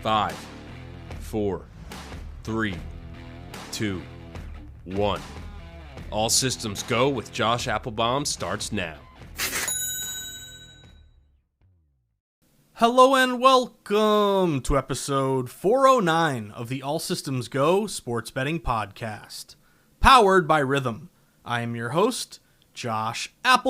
5, 4, 3, 2, 1. All systems go with Josh Appelbaum starts now. Hello and welcome to episode 409 of the All Systems Go Sports Betting Podcast, powered by Rhythm. I am your host, Josh Appelbaum.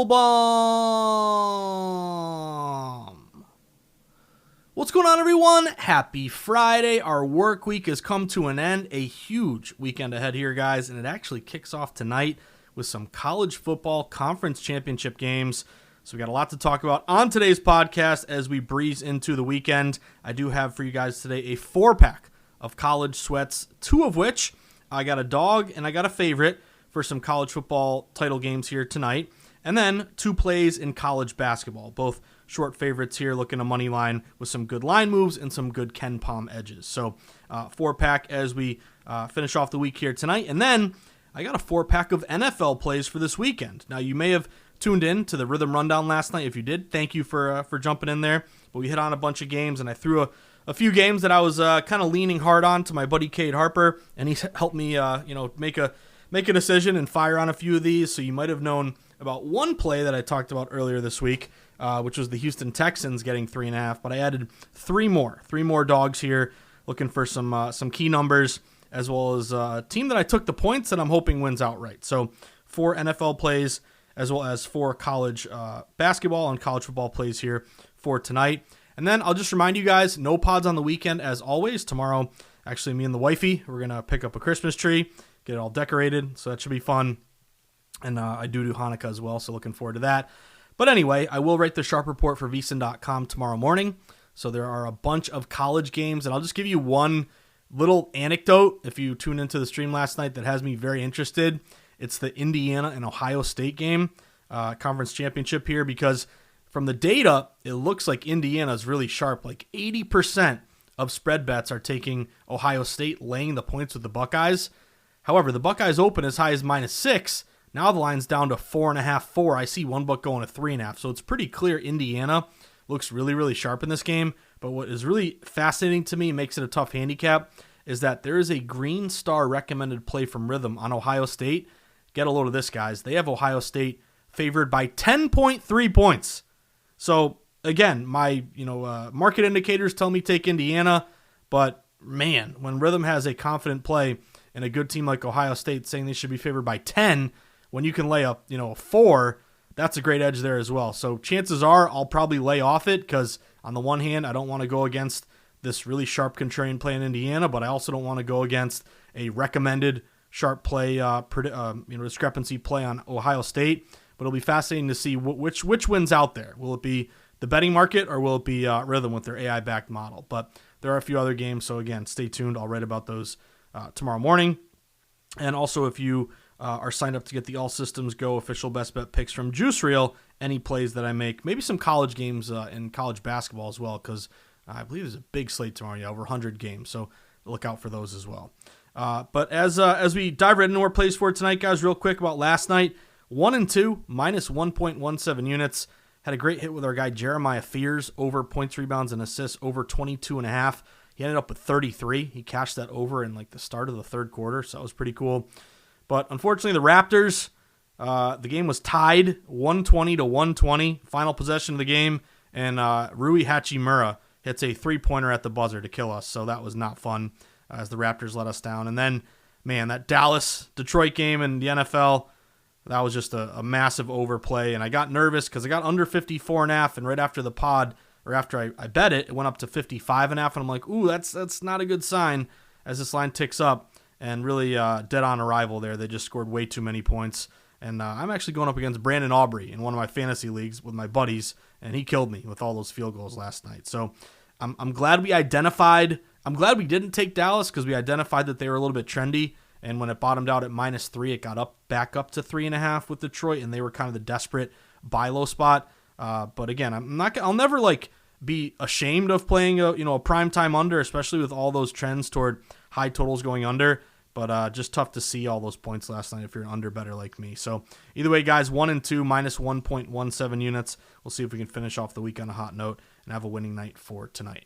What's going on, everyone? Happy Friday. Our work week has come to an end. A huge weekend ahead here, guys, and it actually kicks off tonight with some college football conference championship games. So we got a lot to talk about on today's podcast as we breeze into the weekend. I do have for you guys today a 4-pack of college sweats, 2 of which I got a dog and I got a favorite for some college football title games here tonight. And then 2 plays in college basketball, both short favorites here, looking a money line with some good line moves and some good Ken Palm edges. So 4-pack as we finish off the week here tonight. And then I got a 4-pack of NFL plays for this weekend. Now, you may have tuned in to the Rhythm Rundown last night. If you did, thank you for jumping in there. But we hit on a bunch of games, and I threw a few games that I was kind of leaning hard on to my buddy Cade Harper, and he helped me make a decision and fire on a few of these. So you might have known about one play that I talked about earlier this week, which was the Houston Texans getting 3.5. But I added three more dogs here, looking for some key numbers, as well as a team that I took the points that I'm hoping wins outright. So 4 NFL plays, as well as 4 college basketball and college football plays here for tonight. And then I'll just remind you guys, no pods on the weekend as always. Tomorrow, actually, me and the wifey, we're going to pick up a Christmas tree, get it all decorated, so that should be fun. And I do Hanukkah as well, so looking forward to that. But anyway, I will write the Sharp Report for VSiN.com tomorrow morning. So there are a bunch of college games, and I'll just give you one little anecdote if you tuned into the stream last night that has me very interested. It's the Indiana and Ohio State game, conference championship here, because from the data, it looks like Indiana is really sharp. Like 80% of spread bets are taking Ohio State laying the points with the Buckeyes. However, the Buckeyes open as high as -6. Now the line's down to 4.5, 4. I see one book going to 3.5. So it's pretty clear Indiana looks really, really sharp in this game. But what is really fascinating to me, makes it a tough handicap, is that there is a Green Star recommended play from Rhythm on Ohio State. Get a load of this, guys. They have Ohio State favored by 10.3 points. So, again, my market indicators tell me take Indiana. But, man, when Rhythm has a confident play and a good team like Ohio State saying they should be favored by 10, when you can lay up, a 4, that's a great edge there as well. So chances are I'll probably lay off it because, on the one hand, I don't want to go against this really sharp contrarian play in Indiana, but I also don't want to go against a recommended sharp play, discrepancy play on Ohio State. But it'll be fascinating to see which wins out there. Will it be the betting market or will it be Rhythm with their AI-backed model? But there are a few other games, so again, stay tuned. I'll write about those tomorrow morning. And also, if you are signed up to get the All Systems Go official best bet picks from Juice Reel, any plays that I make, maybe some college games in college basketball as well, because I believe there's a big slate tomorrow, over 100 games, so look out for those as well. But as we dive right into our plays for tonight, guys, real quick about last night, 1 and 2, minus 1.17 units. Had a great hit with our guy Jeremiah Fears, over points, rebounds, and assists, over 22.5. He ended up with 33. He cashed that over in the start of the third quarter, so that was pretty cool. But unfortunately, the Raptors, the game was tied 120-120, final possession of the game, and Rui Hachimura hits a 3-pointer at the buzzer to kill us, so that was not fun as the Raptors let us down. And then, man, that Dallas-Detroit game in the NFL, that was just a massive overplay, and I got nervous because I got under 54.5, and right after the pod, or after I bet it, it went up to 55.5, and I'm like, ooh, that's not a good sign as this line ticks up. And really dead on arrival there. They just scored way too many points. And I'm actually going up against Brandon Aubrey in one of my fantasy leagues with my buddies, and he killed me with all those field goals last night. So I'm glad we identified. I'm glad we didn't take Dallas because we identified that they were a little bit trendy. And when it bottomed out at -3, it got back up to 3.5 with Detroit, and they were kind of the desperate buy low spot. But again, I'll never be ashamed of playing a primetime under, especially with all those trends toward high totals going under. But just tough to see all those points last night if you're an under better like me. So either way, guys, 1 and 2, minus 1.17 units. We'll see if we can finish off the week on a hot note and have a winning night for tonight.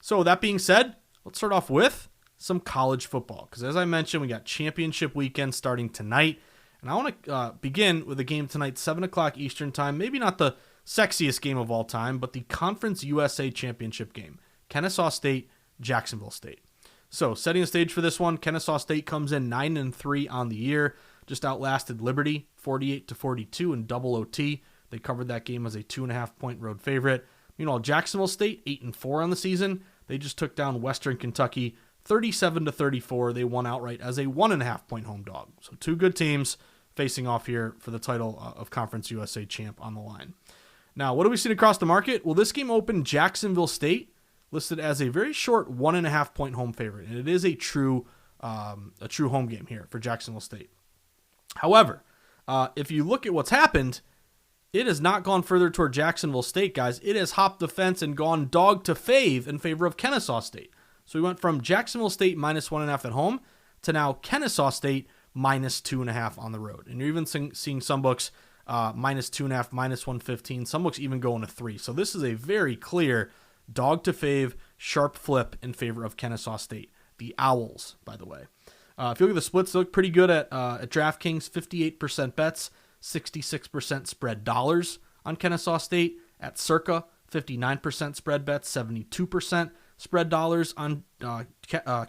So that being said, Let's start off with some college football, because as I mentioned, we got championship weekend starting tonight, and I want to begin with a game tonight, 7 o'clock Eastern time. Maybe not the sexiest game of all time, but the Conference USA Championship game, Kennesaw State, Jacksonville State. So setting the stage for this one, Kennesaw State comes in 9-3 on the year, just outlasted Liberty 48-42 in double OT. They covered that game as a 2.5-point road favorite. Meanwhile, Jacksonville State 8-4 on the season. They just took down Western Kentucky 37-34. They won outright as a 1.5-point home dog. So two good teams facing off here for the title of Conference USA champ on the line. Now, what do we see across the market? Well, this game opened Jacksonville State listed as a very short 1.5-point home favorite, and it is a true home game here for Jacksonville State. However, if you look at what's happened, it has not gone further toward Jacksonville State, guys. It has hopped the fence and gone dog to fave in favor of Kennesaw State. So we went from Jacksonville State minus 1.5 at home to now Kennesaw State minus 2.5 on the road. And you're even seeing some books minus 2.5, minus 115. Some books even going to 3. So this is a very clear dog to fave, sharp flip in favor of Kennesaw State. The Owls, by the way. If you look at the splits, they look pretty good at DraftKings. 58% bets, 66% spread dollars on Kennesaw State. At Circa, 59% spread bets, 72% spread dollars on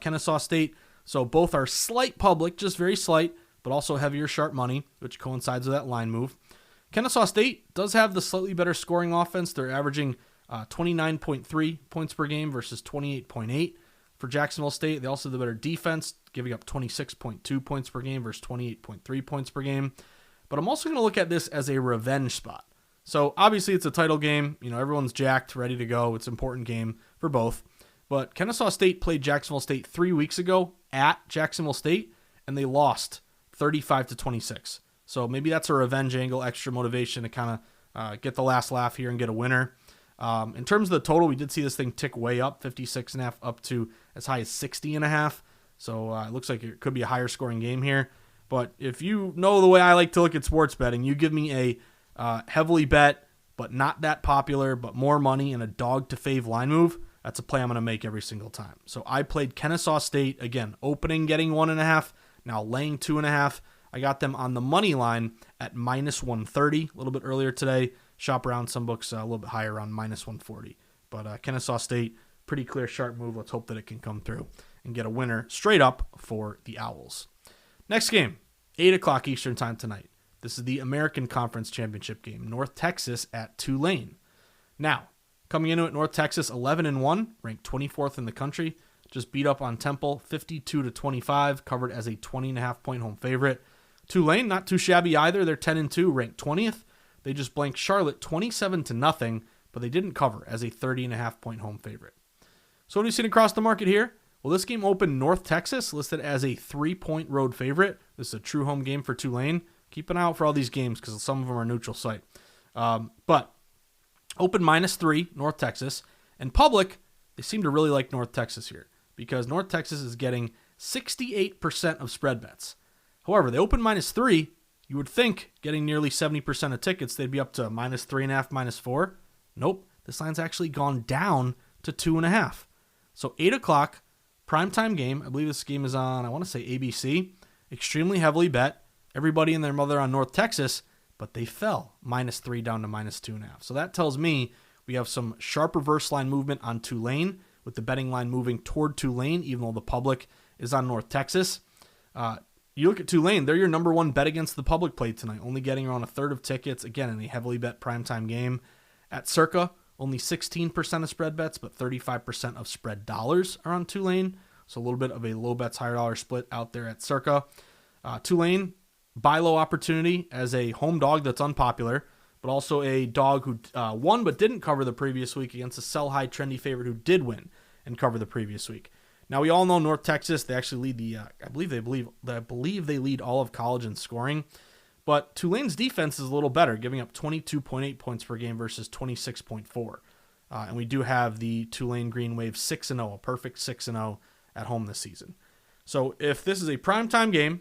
Kennesaw State. So both are slight public, just very slight, but also heavier sharp money, which coincides with that line move. Kennesaw State does have the slightly better scoring offense. They're averaging 29.3 points per game versus 28.8 for Jacksonville State. They also have the better defense, giving up 26.2 points per game versus 28.3 points per game. But I'm also going to look at this as a revenge spot. So obviously it's a title game. You know, everyone's jacked, ready to go. It's an important game for both. But Kennesaw State played Jacksonville State 3 weeks ago at Jacksonville State, and they lost 35-26. So maybe that's a revenge angle, extra motivation to kind of get the last laugh here and get a winner. In terms of the total, we did see this thing tick way up, 56.5 up to as high as 60.5. So it looks like it could be a higher scoring game here. But if you know the way I like to look at sports betting, you give me a heavily bet, but not that popular, but more money and a dog to fave line move, that's a play I'm going to make every single time. So I played Kennesaw State, again, opening getting 1.5, now laying 2.5. I got them on the money line at minus 130 a little bit earlier today. Shop around some books a little bit higher around minus 140. But Kennesaw State, pretty clear, sharp move. Let's hope that it can come through and get a winner straight up for the Owls. Next game, 8 o'clock Eastern time tonight. This is the American Conference Championship game. North Texas at Tulane. Now, coming into it, North Texas 11-1, ranked 24th in the country. Just beat up on Temple 52-25, covered as a 20.5-point home favorite. Tulane, not too shabby either. They're 10-2, ranked 20th. They just blanked Charlotte 27-0, but they didn't cover as a 30.5-point home favorite. So what are you seeing across the market here? Well, this game opened North Texas, listed as a 3-point road favorite. This is a true home game for Tulane. Keep an eye out for all these games because some of them are neutral site. But open -3, North Texas. And public, they seem to really like North Texas here because North Texas is getting 68% of spread bets. However, they open -3. You would think getting nearly 70% of tickets, they'd be up to -3.5, -4. Nope. This line's actually gone down to 2.5. So 8 o'clock, primetime game. I believe this game is on, I want to say ABC. Extremely heavily bet. Everybody and their mother on North Texas, but they fell -3 down to -2.5. So that tells me we have some sharp reverse line movement on Tulane, with the betting line moving toward Tulane, even though the public is on North Texas. You look at Tulane, they're your number one bet against the public play tonight, only getting around a third of tickets, again, in a heavily bet primetime game. At Circa, only 16% of spread bets, but 35% of spread dollars are on Tulane. So a little bit of a low bets, higher dollar split out there at Circa. Tulane, buy low opportunity as a home dog that's unpopular, but also a dog who won but didn't cover the previous week against a sell high trendy favorite who did win and cover the previous week. Now we all know North Texas, they actually lead the I believe they lead all of college in scoring, but Tulane's defense is a little better, giving up 22.8 points per game versus 26.4. And we do have the Tulane Green Wave 6-0, a perfect 6-0 at home this season. So if this is a primetime game,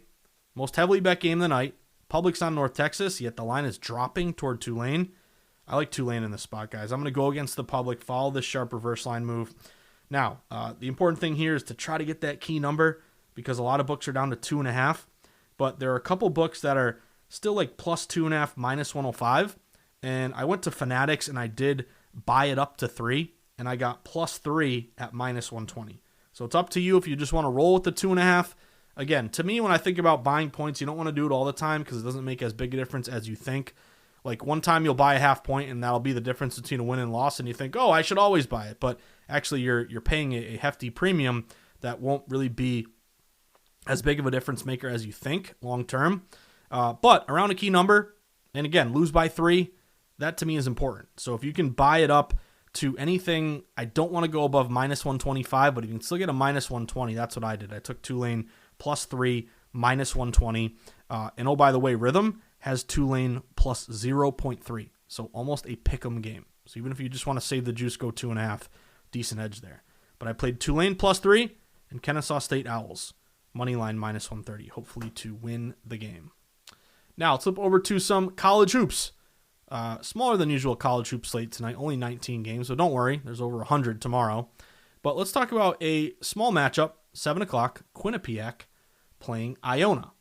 most heavily bet game of the night, public's on North Texas, yet the line is dropping toward Tulane. I like Tulane in this spot, guys. I'm going to go against the public, follow this sharp reverse line move. Now, the important thing here is to try to get that key number because a lot of books are down to 2.5, but there are a couple books that are still like plus 2.5, minus 105. And I went to Fanatics and I did buy it up to 3, and I got plus 3 at minus 120. So it's up to you if you just want to roll with the 2.5. Again, to me, when I think about buying points, you don't want to do it all the time because it doesn't make as big a difference as you think. Like one time you'll buy a half point and that'll be the difference between a win and loss, and you think, oh, I should always buy it. But actually you're paying a hefty premium that won't really be as big of a difference maker as you think long term. But around a key number, and again, lose by 3, that to me is important. So if you can buy it up to anything, I don't want to go above minus 125, but if you can still get a minus 120, that's what I did. I took Tulane plus 3, minus 120. And oh, by the way, Rhythm has Tulane plus 0.3. So almost a pick'em game. So even if you just want to save the juice, go 2.5, decent edge there. But I played Tulane plus 3 and Kennesaw State Owls, money line minus 130, hopefully to win the game. Now let's flip over to some college hoops. Smaller than usual college hoop slate tonight, only 19 games, so don't worry, there's over 100 tomorrow. But let's talk about a small matchup, 7 o'clock, Quinnipiac playing Iona.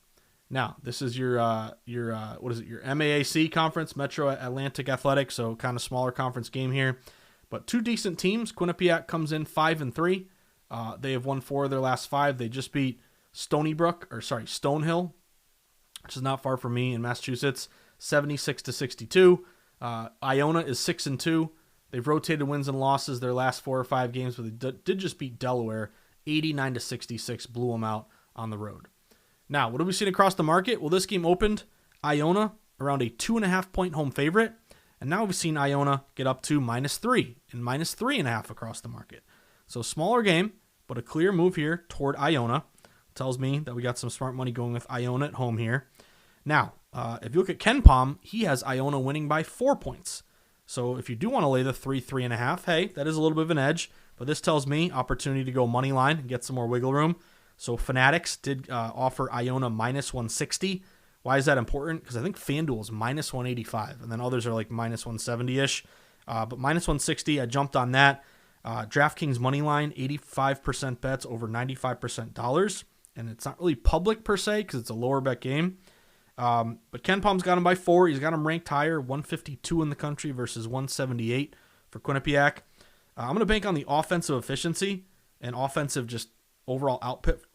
Now, this is your MAAC conference, Metro Atlantic Athletic, so kind of smaller conference game here. But two decent teams. Quinnipiac comes in 5-3. They have won 4 of their last 5. They just beat Stonehill, which is not far from me in Massachusetts, 76-62. Iona is 6-2. They've rotated wins and losses their last 4 or 5 games, but they did just beat Delaware 89-66, blew them out on the road. Now, what have we seen across the market? Well, this game opened Iona around a 2.5-point home favorite, and now we've seen Iona get up to minus 3 and minus 3.5 across the market. So smaller game, but a clear move here toward Iona. Tells me that we got some smart money going with Iona at home here. Now, if you look at KenPom, he has Iona winning by 4 points. So if you do want to lay the 3.5, hey, that is a little bit of an edge. But this tells me opportunity to go money line and get some more wiggle room. So Fanatics did offer Iona minus 160. Why is that important? Because I think FanDuel is minus 185, and then others are like minus 170-ish. But minus 160, I jumped on that. DraftKings money line, 85% bets over 95% dollars. And it's not really public per se because it's a lower bet game. But KenPom's got him by 4. He's got him ranked higher, 152 in the country versus 178 for Quinnipiac. I'm going to bank on the offensive efficiency and offensive just overall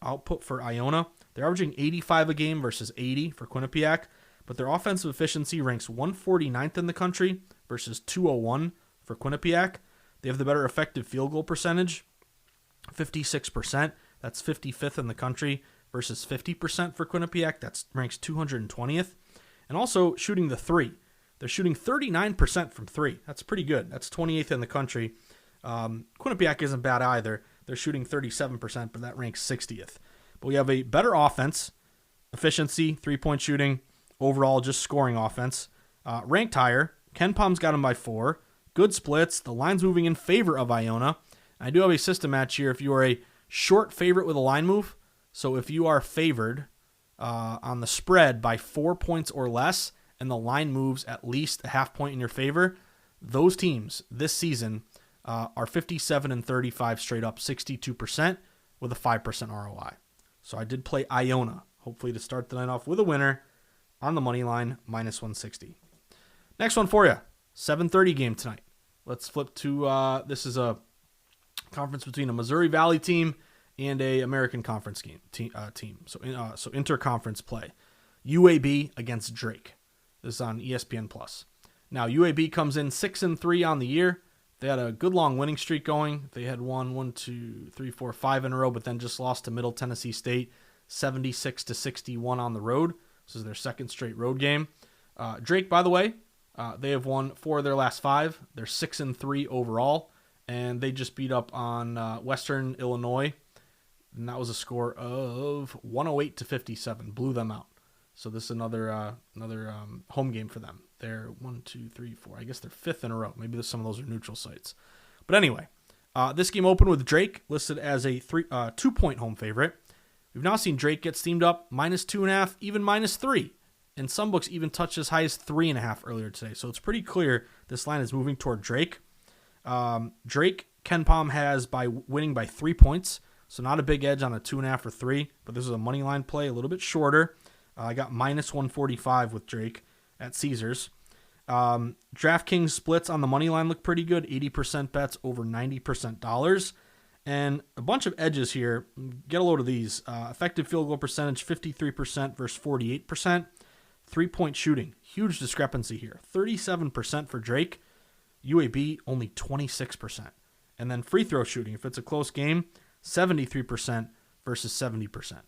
output for Iona. They're averaging 85 a game versus 80 for Quinnipiac, but their offensive efficiency ranks 149th in the country versus 201 for Quinnipiac. They have the better effective field goal percentage, 56%. That's 55th in the country versus 50% for Quinnipiac. That ranks 220th. And also shooting the 3. They're shooting 39% from 3. That's pretty good. That's 28th in the country. Quinnipiac isn't bad either. They're shooting 37%, but that ranks 60th. But we have a better offense, efficiency, 3-point shooting, overall just scoring offense. Ranked higher. KenPom's got them by 4. Good splits. The line's moving in favor of Iona. I do have a system match here. If you are a short favorite with a line move, so if you are favored on the spread by 4 points or less, and the line moves at least a half point in your favor, those teams this season are 57-35 straight up, 62% with a 5% ROI. So I did play Iona, hopefully to start the night off with a winner on the money line, minus 160. Next one for you, 7:30 game tonight. Let's flip to, this is a conference between a Missouri Valley team and a American Conference team. So interconference play. UAB against Drake. This is on ESPN+. Now, UAB comes in 6-3 on the year. They had a good long winning streak going. They had won 1, 2, 3, 4, 5 in a row, but then just lost to Middle Tennessee State, 76-61 on the road. This is their second straight road game. Drake, by the way, they have won 4 of their last 5. They're 6-3 overall, and they just beat up on Western Illinois, and that was a score of 108-57. Blew them out. So this is another home game for them. They're 1, 2, 3, 4. I guess they're 5th in a row. Maybe some of those are neutral sites. But anyway, this game opened with Drake listed as a 2-point home favorite. We've now seen Drake get steamed up minus 2.5, even minus 3. And some books even touched as high as 3.5 earlier today. So it's pretty clear this line is moving toward Drake. Drake Ken Palm has by winning by 3 points, so not a big edge on a 2.5 or 3, but this is a money line play, a little bit shorter. I got minus 145 with Drake at Caesars. DraftKings splits on the money line look pretty good, 80% bets over 90% dollars. And a bunch of edges here. Get a load of these. Effective field goal percentage, 53% versus 48%. 3-point shooting, huge discrepancy here. 37% for Drake. UAB, only 26%. And then free throw shooting, if it's a close game, 73% versus 70%.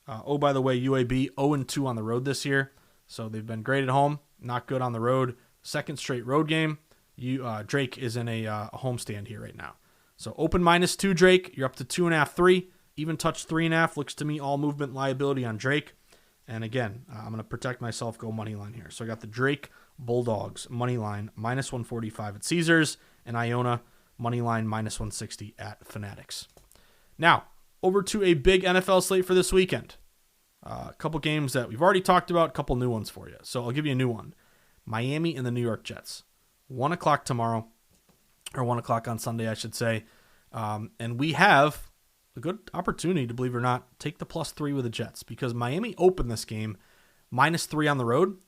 Oh, by the way, UAB 0-2 on the road this year. So they've been great at home, not good on the road. Second straight road game. Drake is in a homestand here right now. So open -2 Drake. You're up to 2.5, 3. Even touch 3.5. Looks to me all movement liability on Drake. And again, I'm going to protect myself, go money line here. So I got the Drake Bulldogs money line minus 145 at Caesars, and Iona money line minus 160 at Fanatics. Now, over to a big NFL slate for this weekend. A couple games that we've already talked about, a couple new ones for you. So I'll give you a new one. Miami and the New York Jets. 1 o'clock tomorrow, or 1 o'clock on Sunday, I should say. And we have a good opportunity to, believe it or not, take the +3 with the Jets, because Miami opened this game -3 on the road,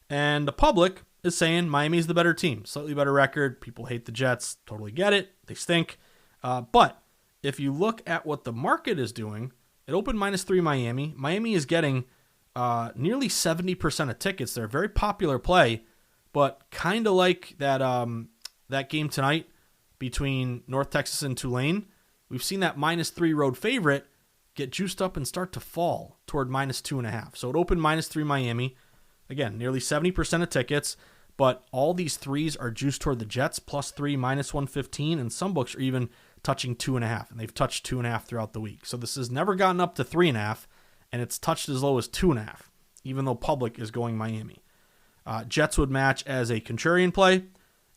and the public is saying Miami's the better team, slightly better record. People hate the Jets, totally get it, they stink. But if you look at what the market is doing, it opened -3 Miami. Miami is getting nearly 70% of tickets. They're a very popular play, but kind of like that game tonight between North Texas and Tulane. We've seen that -3 road favorite get juiced up and start to fall toward -2.5. So it opened -3 Miami. Again, nearly 70% of tickets, but all these threes are juiced toward the Jets, +3, -115, and some books are even touching 2.5, and they've touched 2.5 throughout the week. So this has never gotten up to 3.5, and it's touched as low as 2.5, even though public is going Miami. Jets would match as a contrarian play,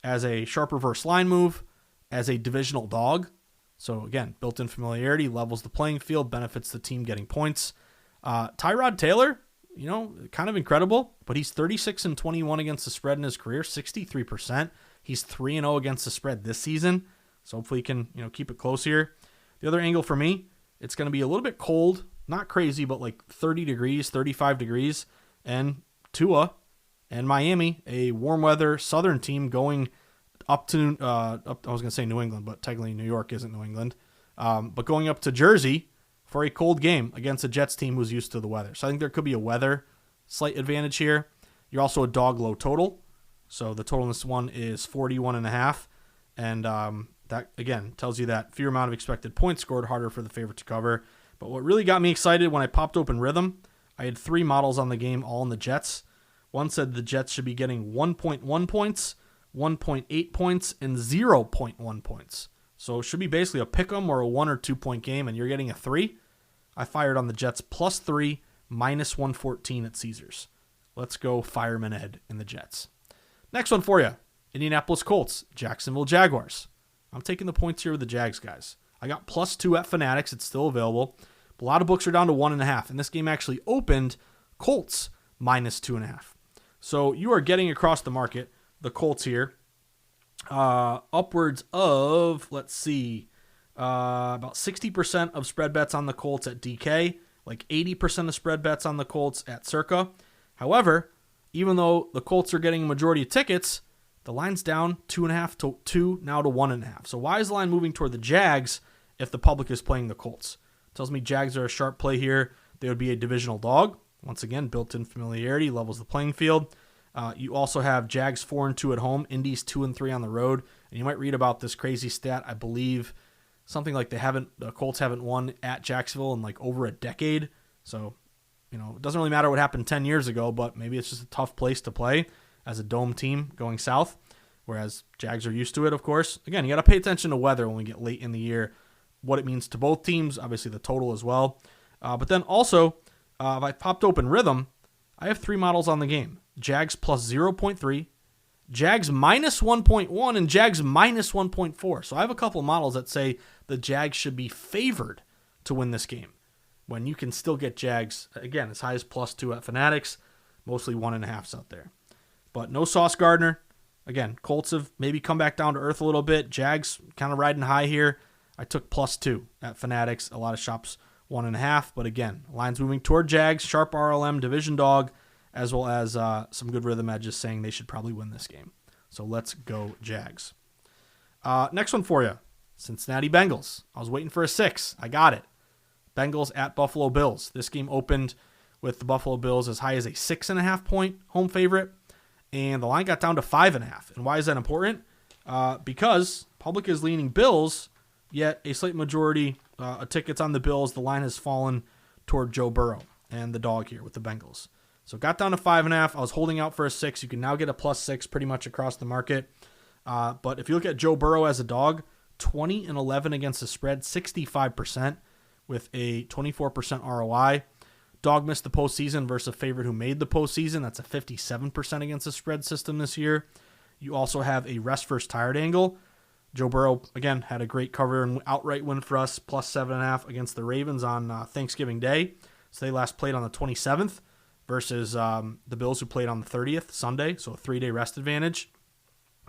as a sharp reverse line move, as a divisional dog. So again, built-in familiarity levels the playing field, benefits the team getting points. Tyrod Taylor, kind of incredible, but he's 36-21 against the spread in his career, 63%. He's 3-0 against the spread this season. So hopefully he can, keep it close here. The other angle for me, it's going to be a little bit cold, not crazy, but like 30 degrees, 35 degrees, and Tua and Miami, a warm weather Southern team going up to, I was going to say New England, but technically New York isn't New England, but going up to Jersey for a cold game against a Jets team who's used to the weather. So I think there could be a weather slight advantage here. You're also a dog low total. So the total in this one is 41.5. And that, again, tells you that fewer amount of expected points scored, harder for the favorite to cover. But what really got me excited when I popped open Rhythm, I had 3 models on the game, all in the Jets. One said the Jets should be getting 1.1 points, 1.8 points, and 0.1 points. So it should be basically a pick 'em or a 1 or 2 point game, and you're getting a 3. I fired on the Jets +3, -114 at Caesars. Let's go Fireman Ed in the Jets. Next one for you. Indianapolis Colts, Jacksonville Jaguars. I'm taking the points here with the Jags, guys. I got +2 at Fanatics. It's still available. But a lot of books are down to 1.5, and this game actually opened Colts -2.5. So you are getting across the market, the Colts here, upwards of, about 60% of spread bets on the Colts at DK, like 80% of spread bets on the Colts at Circa. However, even though the Colts are getting a majority of tickets, the line's down 2.5 to 2, now to 1.5. So why is the line moving toward the Jags if the public is playing the Colts? Tells me Jags are a sharp play here. They would be a divisional dog. Once again, built-in familiarity levels the playing field. You also have Jags 4-2 at home, Indy's 2-3 on the road. And you might read about this crazy stat. I believe something like the Colts haven't won at Jacksonville in like over a decade. So, it doesn't really matter what happened 10 years ago, but maybe it's just a tough place to play as a dome team going south, whereas Jags are used to it, of course. Again, you got to pay attention to weather when we get late in the year, what it means to both teams, obviously the total as well. But then also, if I popped open Rhythm, I have 3 models on the game. Jags +0.3, Jags -1.1, and Jags -1.4. So I have a couple models that say the Jags should be favored to win this game, when you can still get Jags, again, as high as +2 at Fanatics, mostly 1.5s out there. But no Sauce Gardner, Again, Colts have maybe come back down to earth a little bit. Jags kind of riding high here. I took +2 at Fanatics. A lot of shops 1.5. But again, line's moving toward Jags, sharp RLM, division dog, as well as some good rhythm edges saying they should probably win this game. So let's go Jags. Next one for you, Cincinnati Bengals. I was waiting for a 6. I got it. Bengals at Buffalo Bills. This game opened with the Buffalo Bills as high as a 6.5-point home favorite, and the line got down to 5.5. And why is that important? Because public is leaning Bills, yet a slight majority of tickets on the Bills. The line has fallen toward Joe Burrow and the dog here with the Bengals. So got down to 5.5. I was holding out for a 6. You can now get a +6 pretty much across the market. But if you look at Joe Burrow as a dog, 20-11 against the spread, 65% with a 24% ROI. Dog missed the postseason versus a favorite who made the postseason. That's a 57% against the spread system this year. You also have a rest versus tired angle. Joe Burrow, again, had a great cover and outright win for us, +7.5 against the Ravens on Thanksgiving Day. So they last played on the 27th versus the Bills who played on the 30th, Sunday, so a 3-day rest advantage.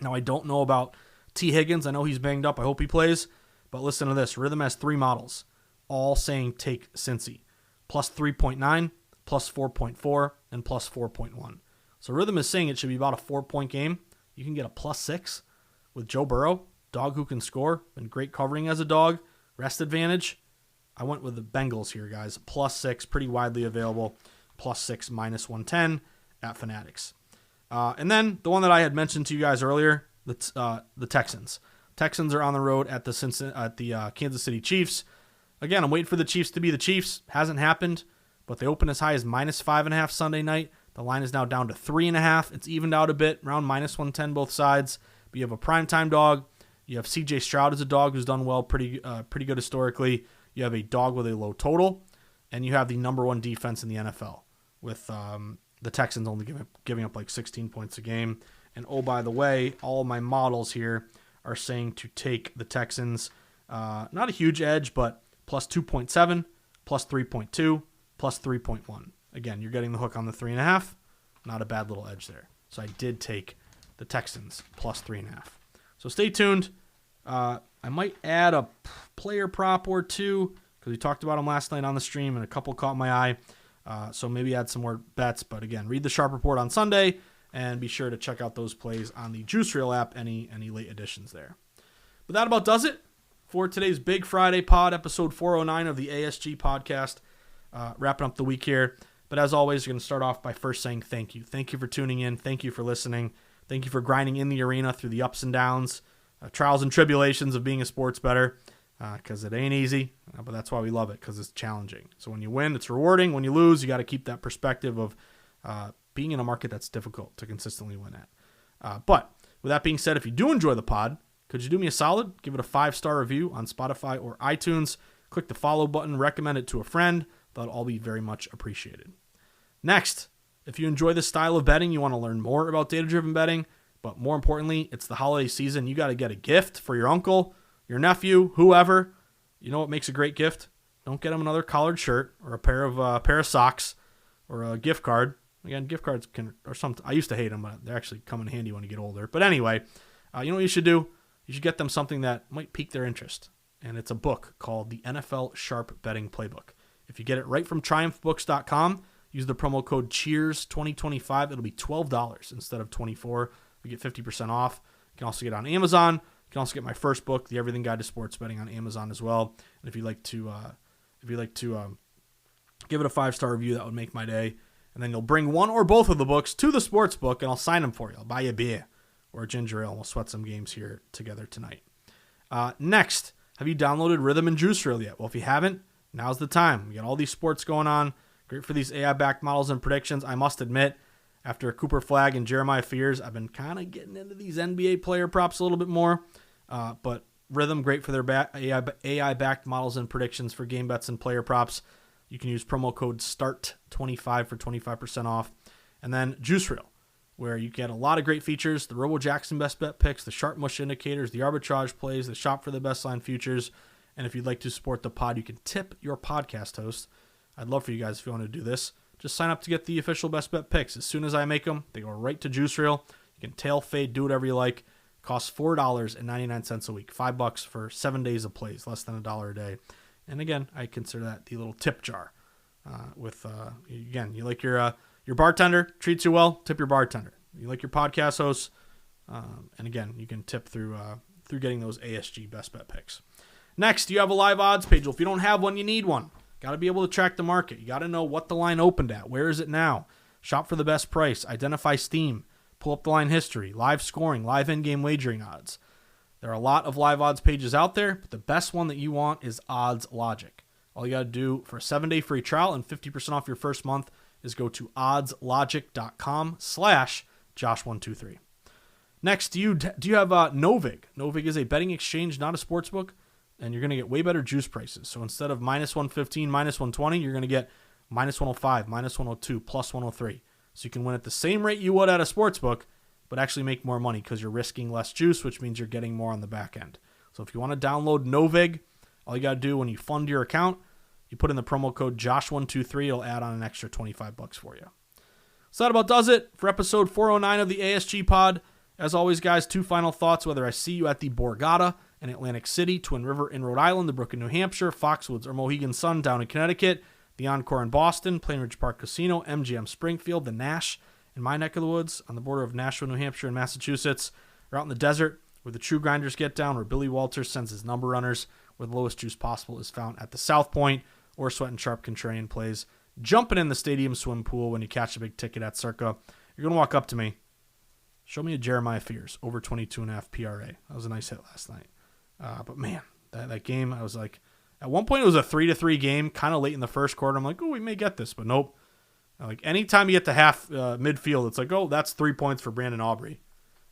Now, I don't know about T. Higgins. I know he's banged up. I hope he plays. But listen to this. Rhythm has 3 models, all saying take Cincy. +3.9, +4.4, and +4.1. So Rhythm is saying it should be about a 4-point game. You can get a +6 with Joe Burrow, dog who can score, been great covering as a dog, rest advantage. I went with the Bengals here, guys. +6, pretty widely available. +6, -110 at Fanatics. And then the one that I had mentioned to you guys earlier, the Texans. Texans are on the road at the Kansas City Chiefs. Again, I'm waiting for the Chiefs to be the Chiefs. Hasn't happened, but they open as high as -5.5 Sunday night. The line is now down to 3.5. It's evened out a bit, around -110 both sides. But you have a primetime dog. You have C.J. Stroud as a dog who's done well, pretty good historically. You have a dog with a low total, and you have the number 1 defense in the NFL with the Texans only giving up like 16 points a game. And oh, by the way, all of my models here are saying to take the Texans. Not a huge edge, but +2.7, +3.2, +3.1. Again, you're getting the hook on the 3.5. Not a bad little edge there. So I did take the Texans +3.5. So stay tuned. I might add a player prop or two because we talked about them last night on the stream and a couple caught my eye. So maybe add some more bets. But again, read the Sharp Report on Sunday and be sure to check out those plays on the Juice Reel app, any late additions there. But that about does it for today's Big Friday pod, episode 409 of the ASG podcast. Wrapping up the week here. But as always, you're going to start off by first saying thank you. Thank you for tuning in. Thank you for listening. Thank you for grinding in the arena through the ups and downs, trials and tribulations of being a sports bettor, because it ain't easy, but that's why we love it, because it's challenging. So when you win, it's rewarding. When you lose, you got to keep that perspective of being in a market that's difficult to consistently win at. But with that being said, if you do enjoy the pod, could you do me a solid? Give it a 5-star review on Spotify or iTunes. Click the follow button. Recommend it to a friend. That'll all be very much appreciated. Next, if you enjoy this style of betting, you want to learn more about data-driven betting, but more importantly, it's the holiday season. You got to get a gift for your uncle, your nephew, whoever. You know what makes a great gift? Don't get them another collared shirt or a pair of socks or a gift card. Again, gift cards or something. I used to hate them, but they're actually come in handy when you get older. But anyway, you know what you should do? You should get them something that might pique their interest, and it's a book called the NFL Sharp Betting Playbook. If you get it right from TriumphBooks.com, use the promo code CHEERS2025. It'll be $12 instead of $24. You get 50% off. You can also get it on Amazon. You can also get my first book, The Everything Guide to Sports Betting, on Amazon as well. And if you'd like to give it a 5-star review, that would make my day. And then you'll bring one or both of the books to the sports book, and I'll sign them for you. I'll buy you a beer or a ginger ale, and we'll sweat some games here together tonight. Next, have you downloaded Rhythm and Juice Reel yet? Well, if you haven't, now's the time. We got all these sports going on. Great for these AI-backed models and predictions. I must admit, after Cooper Flagg and Jeremiah Fears, I've been kind of getting into these NBA player props a little bit more. But Rhythm, great for their AI-backed models and predictions for game bets and player props. You can use promo code START25 for 25% off. And then Juice Reel, where you get a lot of great features. The Robo Jackson best bet picks, the Sharp Mush indicators, the arbitrage plays, the shop for the best line futures. And if you'd like to support the pod, you can tip your podcast host. I'd love for you guys, if you want to do this, just sign up to get the official best bet picks. As soon as I make them, they go right to Juice Reel. You can tail fade, do whatever you like. Costs $4.99 a week, $5 for 7 days of plays, less than $1 a day. And again, I consider that the little tip jar. Again, you like your bartender treats you well, tip your bartender. You like your podcast hosts, and again, you can tip through getting those ASG best bet picks. Next, you have a live odds page. Well, if you don't have one, you need one. Got to be able to track the market. You got to know what the line opened at. Where is it now? Shop for the best price. Identify steam. Pull up the line history. Live scoring. Live in-game wagering odds. There are a lot of live odds pages out there, but the best one that you want is Odds Logic. All you got to do for a 7-day free trial and 50% off your first month is go to oddslogic.com/Josh123. Next, do you have Novig? Novig is a betting exchange, not a sports book, and you're going to get way better juice prices. So instead of -115, -120, you're going to get -105, -102, +103. So you can win at the same rate you would at a sports book, but actually make more money because you're risking less juice, which means you're getting more on the back end. So if you want to download Novig, all you got to do when you fund your account, you put in the promo code Josh123. It'll add on an extra $25 for you. So that about does it for episode 409 of the ASG pod. As always, guys, 2 final thoughts, whether I see you at the Borgata in Atlantic City, Twin River in Rhode Island, the Brook in New Hampshire, Foxwoods or Mohegan Sun down in Connecticut, the Encore in Boston, Plainridge Park Casino, MGM Springfield, the Nash in my neck of the woods on the border of Nashville, New Hampshire, and Massachusetts, or out in the desert where the true grinders get down, where Billy Walters sends his number runners, where the lowest juice possible is found at the South Point, or Sweat and Sharp Contrarian plays, jumping in the stadium swim pool when you catch a big ticket at Circa. You're going to walk up to me. Show me a Jeremiah Fears, over 22.5 PRA. That was a nice hit last night. But man, that game, I was like, at one point it was a 3-3 game, kind of late in the first quarter. I'm like, oh, we may get this, but nope. Like anytime you get to half midfield, it's like, oh, that's 3 points for Brandon Aubrey.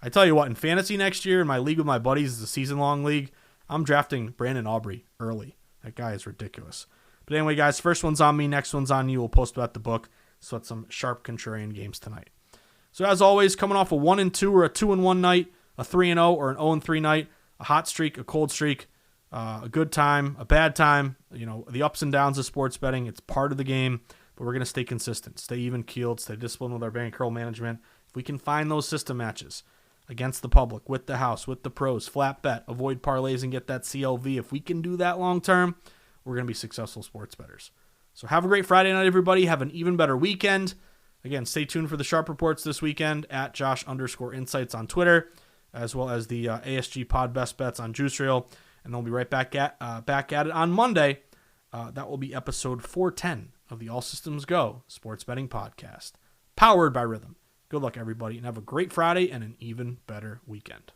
I tell you what, in fantasy next year, in my league with my buddies, is a season-long league, I'm drafting Brandon Aubrey early. That guy is ridiculous. But anyway, guys, first one's on me, next one's on you. We'll post about the book. So it's some sharp contrarian games tonight. So as always, coming off a 1-2 or a 2-1 night, a 3-0 or an 0-3 night, a hot streak, a cold streak, a good time, a bad time, the ups and downs of sports betting. It's part of the game, but we're going to stay consistent, stay even-keeled, stay disciplined with our bankroll management. If we can find those system matches against the public, with the house, with the pros, flat bet, avoid parlays and get that CLV, if we can do that long-term, we're going to be successful sports bettors. So have a great Friday night, everybody. Have an even better weekend. Again, stay tuned for the Sharp Reports this weekend at Josh_Insights on Twitter, as well as the ASG Pod Best Bets on Juice Reel. And they'll be right back at it on Monday. That will be episode 410 of the All Systems Go Sports Betting Podcast, powered by Rhythm. Good luck, everybody, and have a great Friday and an even better weekend.